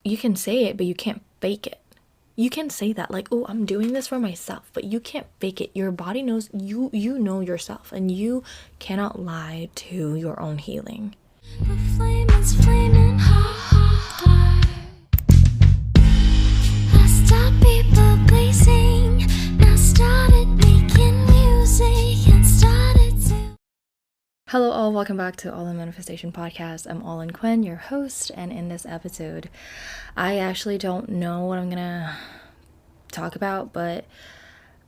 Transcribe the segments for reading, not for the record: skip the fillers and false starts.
you can say it, but you can't fake it. You can say that, like, oh, I'm doing this for myself, but you can't fake it. Your body knows, you know yourself, and you cannot lie to your own healing. The flame is flaming hot. I stopped people blazing. Now started making music and started to. Hello all, welcome back to OLIN Manifestation Podcast. I'm OLIN Quinn, your host, and in this episode, I actually don't know what I'm gonna talk about, but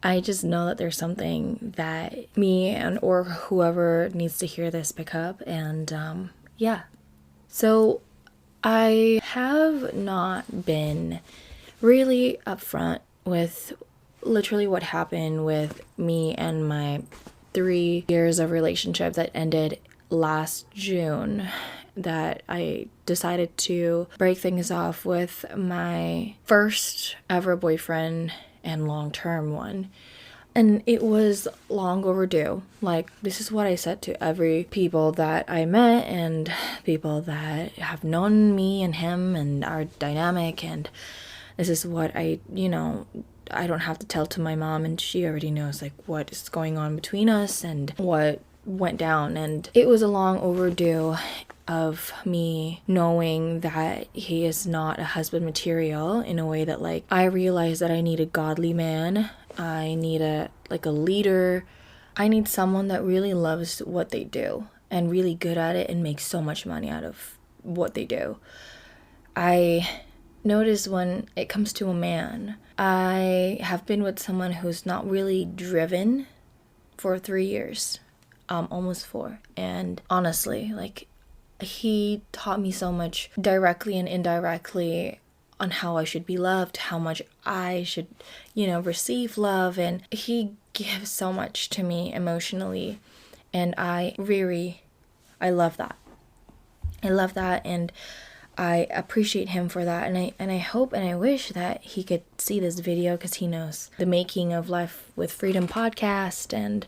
I just know that there's something that me and or whoever needs to hear this pick up, and yeah. So I have not been really upfront with literally what happened with me and my 3 years of relationship that ended last June, that I decided to break things off with my first ever boyfriend and long-term one. And it was long overdue. Like, this is what I said to every people that I met and people that have known me and him and our dynamic. And this is what I don't have to tell to my mom, and she already knows like what is going on between us and what went down. And it was a long overdue of me knowing that he is not a husband material, in a way that like I realized that I need a godly man. I need a leader. I need someone that really loves what they do and really good at it and makes so much money out of what they do. I notice when it comes to a man, I have been with someone who's not really driven for 3 years, almost 4. And honestly, like, he taught me so much directly and indirectly on how I should be loved, how much I should, receive love. And he gives so much to me emotionally. And I love that. I love that. And I appreciate him for that, and I hope and I wish that he could see this video, because he knows the making of Life with Freedom podcast and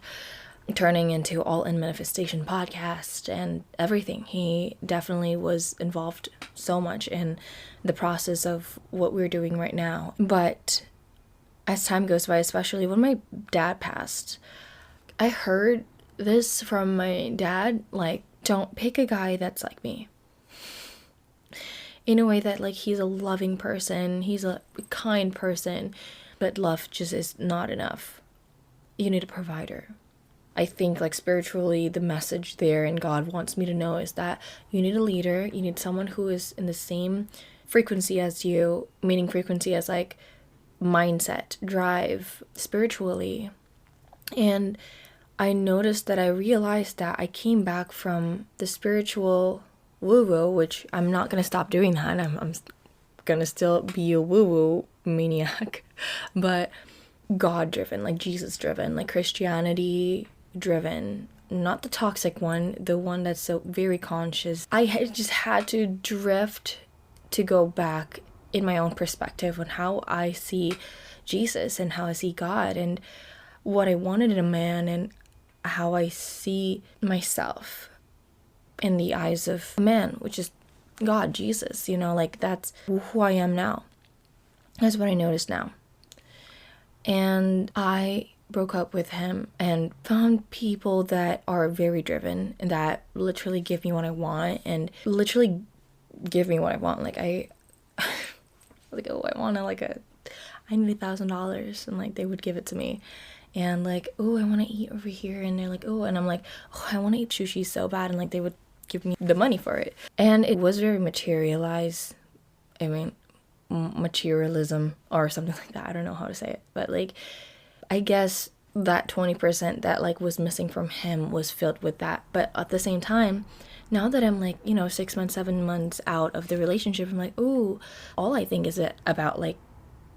turning into OLIN Manifestation podcast and everything. He definitely was involved so much in the process of what we're doing right now. But as time goes by, especially when my dad passed, I heard this from my dad, like, don't pick a guy that's like me. In a way that, like, he's a loving person, he's a kind person, but love just is not enough. You need a provider. I think, like, spiritually, the message there, and God wants me to know, is that you need a leader, you need someone who is in the same frequency as you, meaning frequency as, like, mindset, drive, spiritually. And I noticed that I realized that I came back from the spiritual woo-woo, which I'm not going to stop doing that. I'm going to still be a woo-woo maniac, but God-driven, like Jesus-driven, like Christianity-driven, not the toxic one, the one that's so very conscious. I just had to drift to go back in my own perspective on how I see Jesus and how I see God and what I wanted in a man and how I see myself in the eyes of a man, which is God, Jesus, like, that's who I am now. That's what I notice now. And I broke up with him and found people that are very driven and that literally give me what I want and literally give me what I want. Like, I need $1,000, and like they would give it to me. And like, oh, I want to eat over here, and they're like, oh, and I'm like, oh, I want to eat sushi so bad, and like they would give me the money for it. And it was very materialized. Materialism or something like that. I don't know how to say it, but like, I guess that 20% that like was missing from him was filled with that. But at the same time, now that I'm like, 6 months, 7 months out of the relationship, I'm like, ooh, all I think is about like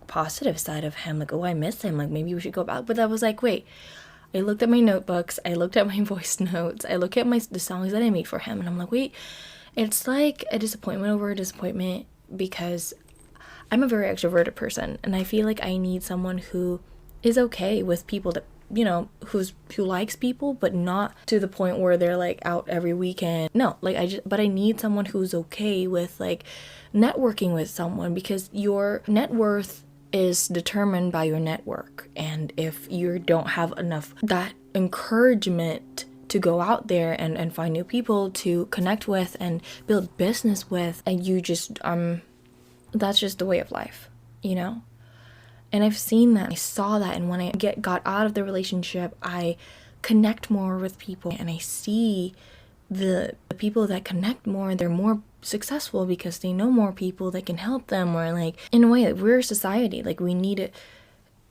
positive side of him. Like, oh, I miss him. Like, maybe we should go back. But I was like, wait. I looked at my notebooks, I looked at my voice notes, I look at the songs that I made for him, and I'm like, wait, it's like a disappointment over a disappointment, because I'm a very extroverted person, and I feel like I need someone who is okay with people that who likes people, but not to the point where they're like out every weekend. No, like I need someone who's okay with like networking with someone, because your net worth is determined by your network. And if you don't have enough that encouragement to go out there and find new people to connect with and build business with, and you just that's just the way of life, And I've seen that. I saw that. And when I got out of the relationship, I connect more with people. And I see the people that connect more, they're more successful because they know more people that can help them. Or like, in a way, like, we're a society. Like, we need it.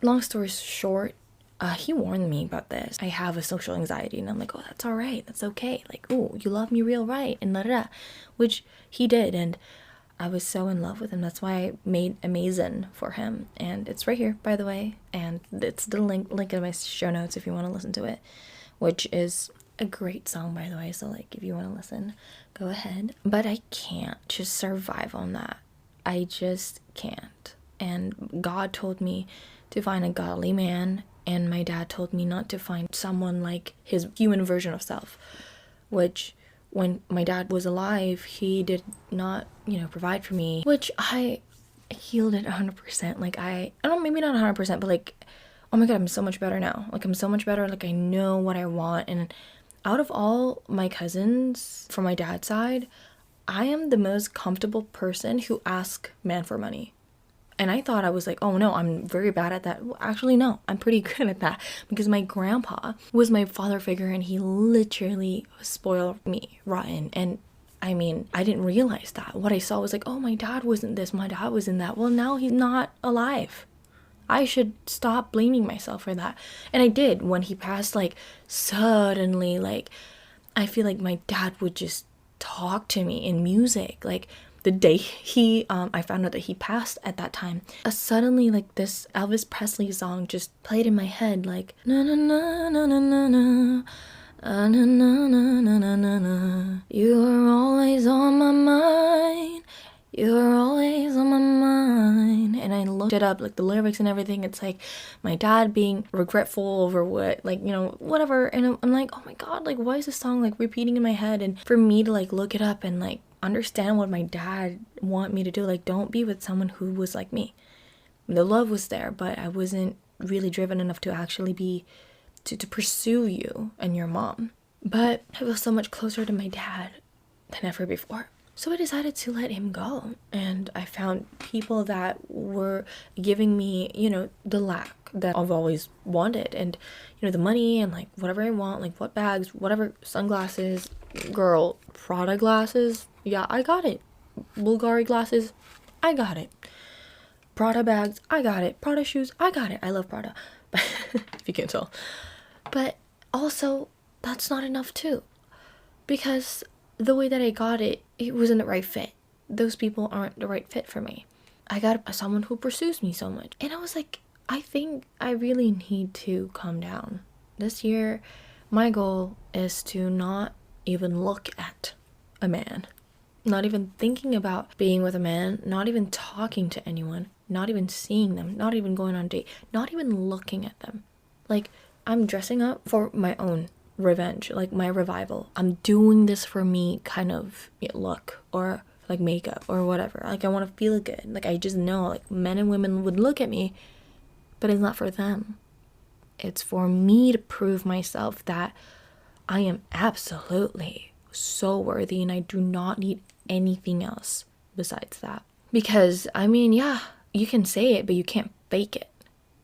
Long story short, he warned me about this. I have a social anxiety. And I'm like, oh, that's all right. That's okay. Like, oh, you love me real right. And da-da-da. Which he did. And I was so in love with him. That's why I made Amazing for him. And it's right here, by the way. And it's the link in my show notes if you want to listen to it. Which is a great song, by the way. So, like, if you want to listen, go ahead. But I can't just survive on that. I just can't. And God told me to find a godly man. And my dad told me not to find someone like his human version of self. Which, when my dad was alive, he did not, provide for me, which I healed it 100%. Like, I don't, maybe not 100%, but like, oh my God, I'm so much better now. Like, I'm so much better. Like, I know what I want. And out of all my cousins from my dad's side, I am the most comfortable person who asks man for money. And I thought I was like, oh no, I'm very bad at that. Well, actually, no, I'm pretty good at that, because my grandpa was my father figure and he literally spoiled me rotten. And I mean, I didn't realize that. What I saw was like, oh, my dad wasn't this, my dad wasn't that. Well, now he's not alive. I should stop blaming myself for that. And I did. When he passed, like, suddenly, like, I feel like my dad would just talk to me in music. Like, the day I found out that he passed at that time, suddenly, like, this Elvis Presley song just played in my head, like, na na na na na na na, na na na na na na na. You are always on my mind. You are always on my mind. And I looked it up, like the lyrics and everything. It's like my dad being regretful over what, like, whatever. And I'm like, oh my God, like, why is this song like repeating in my head? And for me to like look it up and like understand what my dad want me to do, like, don't be with someone who was like me. The love was there, but I wasn't really driven enough to actually be to pursue you and your mom. But I feel so much closer to my dad than ever before. So I decided to let him go, and I found people that were giving me, the lack that I've always wanted, and, the money and like whatever I want, like what bags, whatever, sunglasses, girl, Prada glasses, yeah, I got it. Bulgari glasses, I got it. Prada bags, I got it. Prada shoes, I got it. I love Prada, if you can't tell. But also, that's not enough too, because the way that I got it, it wasn't the right fit. Those people aren't the right fit for me. I got someone who pursues me so much. And I was like, I think I really need to calm down. This year, my goal is to not even look at a man. Not even thinking about being with a man. Not even talking to anyone. Not even seeing them. Not even going on a date. Not even looking at them. Like, I'm dressing up for my own revenge, like my revival. I'm doing this for me kind of look, or like makeup or whatever. Like, I want to feel good. Like, I just know like men and women would look at me, but it's not for them. It's for me to prove myself that I am absolutely so worthy and I do not need anything else besides that. Because I mean, yeah, you can say it, but you can't fake it.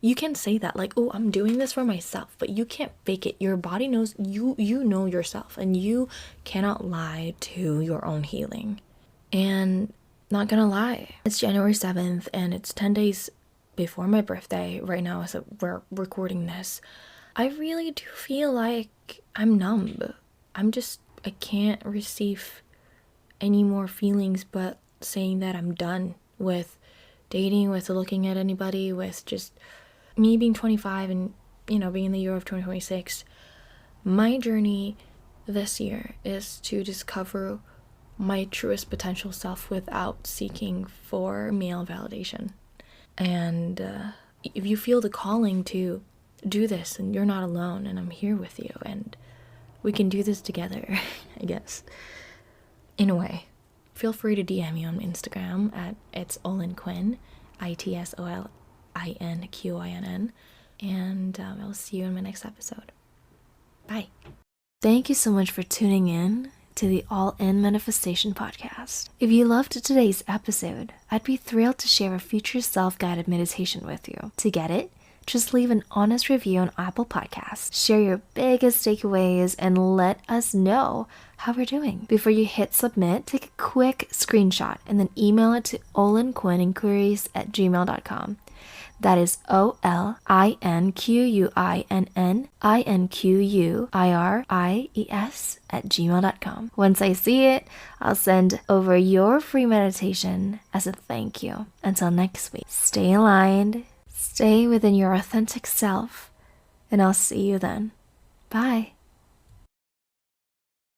You can say that, like, oh, I'm doing this for myself, but you can't fake it. Your body knows, you know yourself, and you cannot lie to your own healing. And not gonna lie, it's January 7th, and it's 10 days before my birthday right now, so we're recording this. I really do feel like I'm numb. I can't receive any more feelings but saying that I'm done with dating, with looking at anybody, with just me being 25 and, being in the year of 2026. My journey this year is to discover my truest potential self without seeking for male validation. And if you feel the calling to do this and you're not alone and I'm here with you and we can do this together, I guess. In a way, feel free to DM me on Instagram at it's OLIN Quinn, ITSOLINQINN, and I'll see you in my next episode. Bye. Thank you so much for tuning in to the All In Manifestation Podcast. If you loved today's episode, I'd be thrilled to share a future self-guided meditation with you. To get it, just leave an honest review on Apple Podcasts, share your biggest takeaways, and let us know how we're doing. Before you hit submit, take a quick screenshot and then email it to olinquininquiries@gmail.com. That is OLINQUINNINQUIRIES@gmail.com. Once I see it, I'll send over your free meditation as a thank you. Until next week, stay aligned, stay within your authentic self, and I'll see you then. Bye.